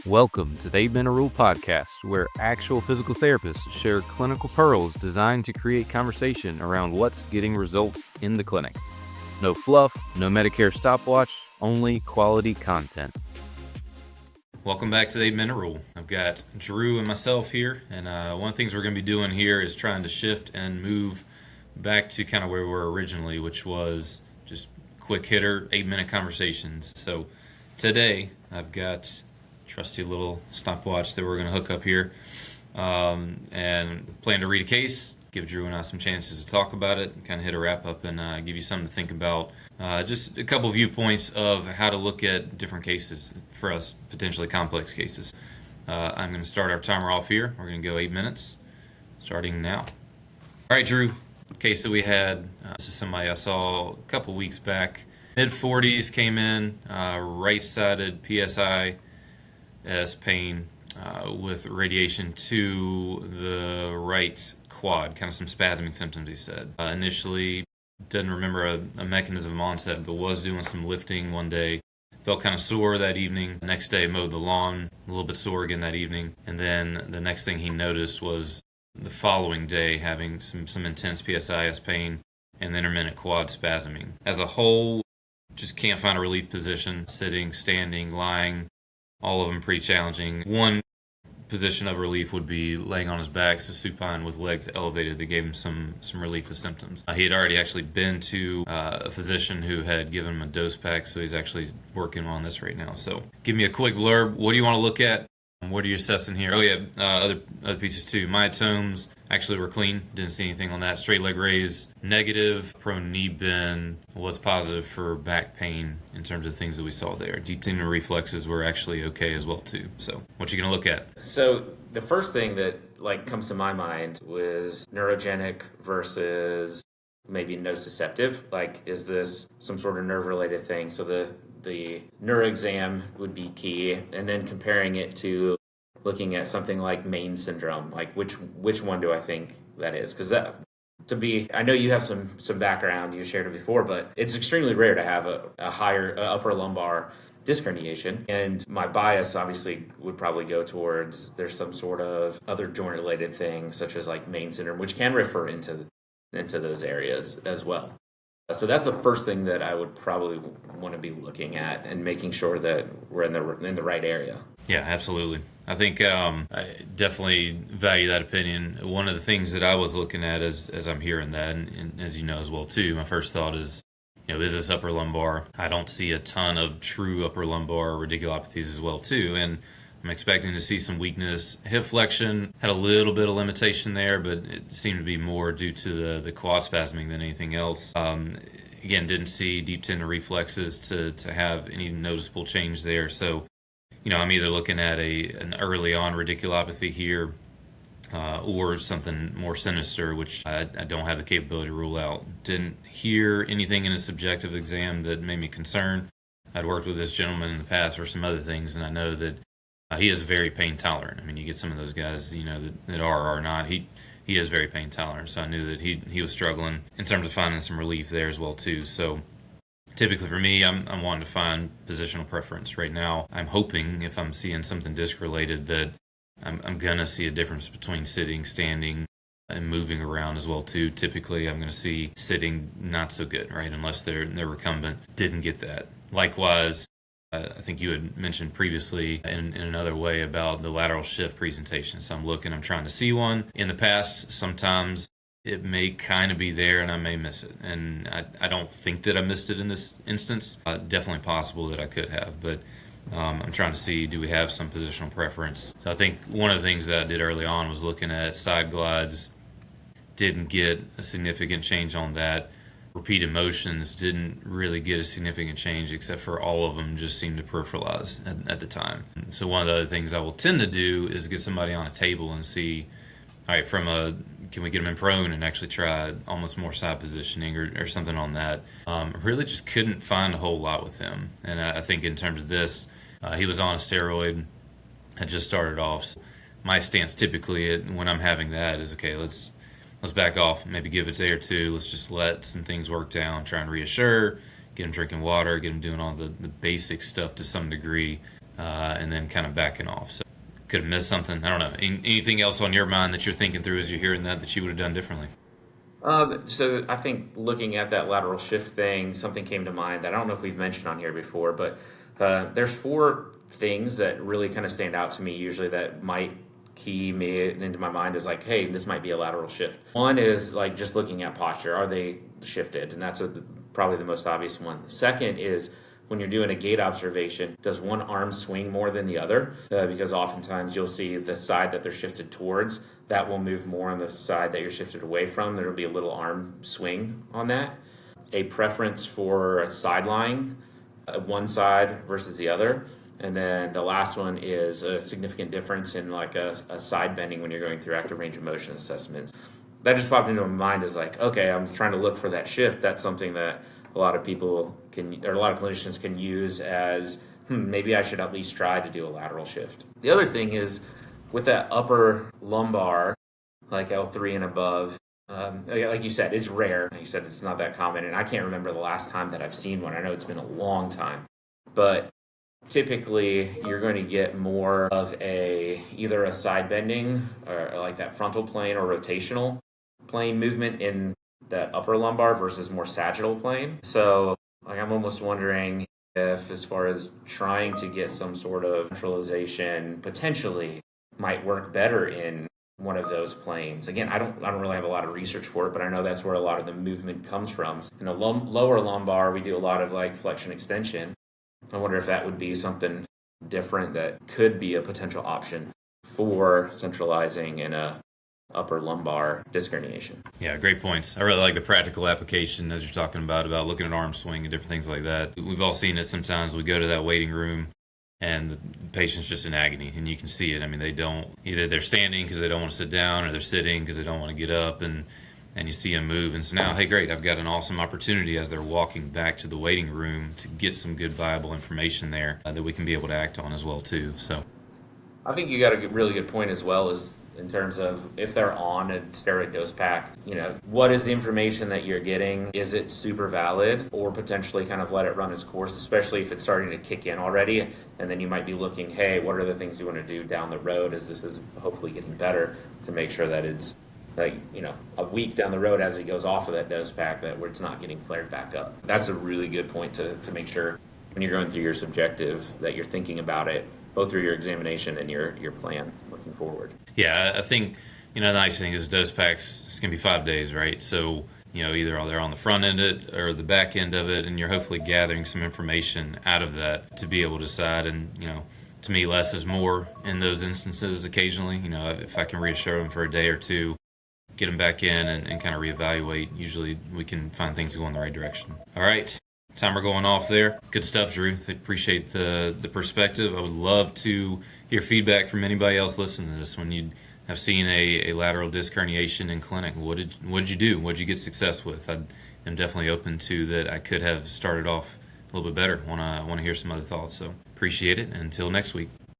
Welcome to the 8-Minute Rule podcast, where actual physical therapists share clinical pearls designed to create conversation around what's getting results in the clinic. No fluff, no Medicare stopwatch, only quality content. Welcome back to the 8-Minute Rule. I've got Drew and myself here, and one of the things we're going to be doing here is trying to shift and move back to kind of where we were originally, which was just quick hitter, 8-minute conversations. So today I've got trusty little stopwatch that we're going to hook up here and plan to read a case, give Drew and I some chances to talk about it, kind of hit a wrap up and give you something to think about. Just a couple viewpoints of how to look at different cases for us, potentially complex cases. I'm going to start our timer off here. We're going to go 8 minutes, starting now. All right, Drew, the case that we had, this is somebody I saw a couple weeks back. Mid-40s, came in, right-sided PSIS pain with radiation to the right quad, kind of some spasming symptoms, he said. Initially, didn't remember a mechanism of onset, but was doing some lifting one day. Felt kind of sore that evening. The next day, mowed the lawn, a little bit sore again that evening. And then the next thing he noticed was the following day having some intense PSIS pain and intermittent quad spasming. As a whole, just can't find a relief position, sitting, standing, lying, all of them pretty challenging. One position of relief would be laying on his back, so supine with legs elevated. They gave him some relief of symptoms. He had already actually been to a physician who had given him a dose pack, so he's actually working on this right now. So give me a quick blurb. What do you want to look at? What are you assessing here? Oh yeah, other pieces too. Myotomes actually were clean. Didn't see anything on that. Straight leg raise, negative. Prone knee bend was positive for back pain in terms of things that we saw there. Deep tendon reflexes were actually okay as well too. So what you gonna look at? So the first thing that comes to my mind was neurogenic versus maybe nociceptive. Is this some sort of nerve related thing? So the neuro exam would be key, and then comparing it to looking at something like Main syndrome, which one do I think that is? Because I know you have some background, you shared it before, but it's extremely rare to have a higher upper lumbar disc herniation, and my bias obviously would probably go towards there's some sort of other joint related thing such as Main syndrome, which can refer into those areas as well. So that's the first thing that I would probably want to be looking at and making sure that we're in the right area. Yeah, absolutely. I think I definitely value that opinion. One of the things that I was looking at as I'm hearing that, and as you know as well too, my first thought is, is this upper lumbar? I don't see a ton of true upper lumbar radiculopathies as well too, and I'm expecting to see some weakness. Hip flexion had a little bit of limitation there, but it seemed to be more due to the quad spasming than anything else. Again, didn't see deep tendon reflexes to have any noticeable change there. So, I'm either looking at an early on radiculopathy here or something more sinister, which I don't have the capability to rule out. Didn't hear anything in a subjective exam that made me concerned. I'd worked with this gentleman in the past for some other things, and I know that he is very pain tolerant. I mean, you get some of those guys, that are or not. He is very pain tolerant, so I knew that he was struggling in terms of finding some relief there as well too. So typically for me, I'm wanting to find positional preference right now. I'm hoping if I'm seeing something disc related that I'm gonna see a difference between sitting, standing, and moving around as well too. Typically, I'm gonna see sitting not so good, right? Unless their recumbent didn't get that. Likewise, I think you had mentioned previously in another way about the lateral shift presentation. So I'm trying to see one. In the past, sometimes it may kind of be there and I may miss it. And I don't think that I missed it in this instance. Definitely possible that I could have, but I'm trying to see, do we have some positional preference? So I think one of the things that I did early on was looking at side glides. Didn't get a significant change on that. Repeated motions didn't really get a significant change, except for all of them just seemed to peripheralize at the time. So one of the other things I will tend to do is get somebody on a table and see, all right, can we get them in prone and actually try almost more side positioning or something on that. Really just couldn't find a whole lot with him. And I think in terms of this, he was on a steroid, had just started off. So my stance typically when I'm having that is, okay, let's back off, maybe give it a day or two. Let's just let some things work down, try and reassure, get them drinking water, get them doing all the basic stuff to some degree. and then kind of backing off. So could have missed something. I don't know. Anything else on your mind that you're thinking through as you're hearing that you would have done differently? So I think looking at that lateral shift thing, something came to mind that I don't know if we've mentioned on here before, but there's four things that really kind of stand out to me usually that might key me into my mind is like, hey, this might be a lateral shift. One is like just looking at posture. Are they shifted? And that's probably the most obvious one. The second is when you're doing a gait observation, does one arm swing more than the other? Because oftentimes you'll see the side that they're shifted towards, that will move more on the side that you're shifted away from. There will be a little arm swing on that. A preference for side lying, one side versus the other. And then the last one is a significant difference in like a side bending when you're going through active range of motion assessments. That just popped into my mind as like, okay, I'm trying to look for that shift. That's something that a lot of people can, or a lot of clinicians can use as, maybe I should at least try to do a lateral shift. The other thing is with that upper lumbar, like L3 and above, like you said, it's rare. You said it's not that common, and I can't remember the last time that I've seen one. I know it's been a long time, but typically you're going to get more of either a side bending or like that frontal plane or rotational plane movement in that upper lumbar versus more sagittal plane. So like I'm almost wondering if, as far as trying to get some sort of centralization, potentially might work better in one of those planes. Again, I don't really have a lot of research for it, but I know that's where a lot of the movement comes from. In the lower lumbar, we do a lot of like flexion extension. I wonder if that would be something different that could be a potential option for centralizing in a upper lumbar disc herniation. Yeah, great points. I really like the practical application as you're talking about looking at arm swing and different things like that. We've all seen it sometimes. We go to that waiting room and the patient's just in agony, and you can see it. I mean, either they're standing because they don't want to sit down, or they're sitting because they don't want to get up, and you see them move. And so now, hey, great, I've got an awesome opportunity as they're walking back to the waiting room to get some good, viable information there that we can be able to act on as well, too. So I think you got a really good point as well, is in terms of if they're on a steroid dose pack, what is the information that you're getting? Is it super valid, or potentially kind of let it run its course, especially if it's starting to kick in already? And then you might be looking, hey, what are the things you want to do down the road as this is hopefully getting better, to make sure that it's like, a week down the road as it goes off of that dose pack, that where it's not getting flared back up. That's a really good point to make sure when you're going through your subjective that you're thinking about it both through your examination and your plan looking forward. Yeah, I think, the nice thing is dose packs, it's going to be 5 days, right? So, either they're on the front end of it or the back end of it, and you're hopefully gathering some information out of that to be able to decide. And, to me, less is more in those instances occasionally. If I can reassure them for a day or two, get them back in and kind of reevaluate, usually we can find things go in the right direction. All right. Timer going off there. Good stuff, Drew. Appreciate the perspective. I would love to hear feedback from anybody else listening to this. When you have seen a lateral disc herniation in clinic, what did you do? What did you get success with? I am definitely open to that. I could have started off a little bit better. Want to hear some other thoughts. So appreciate it. Until next week.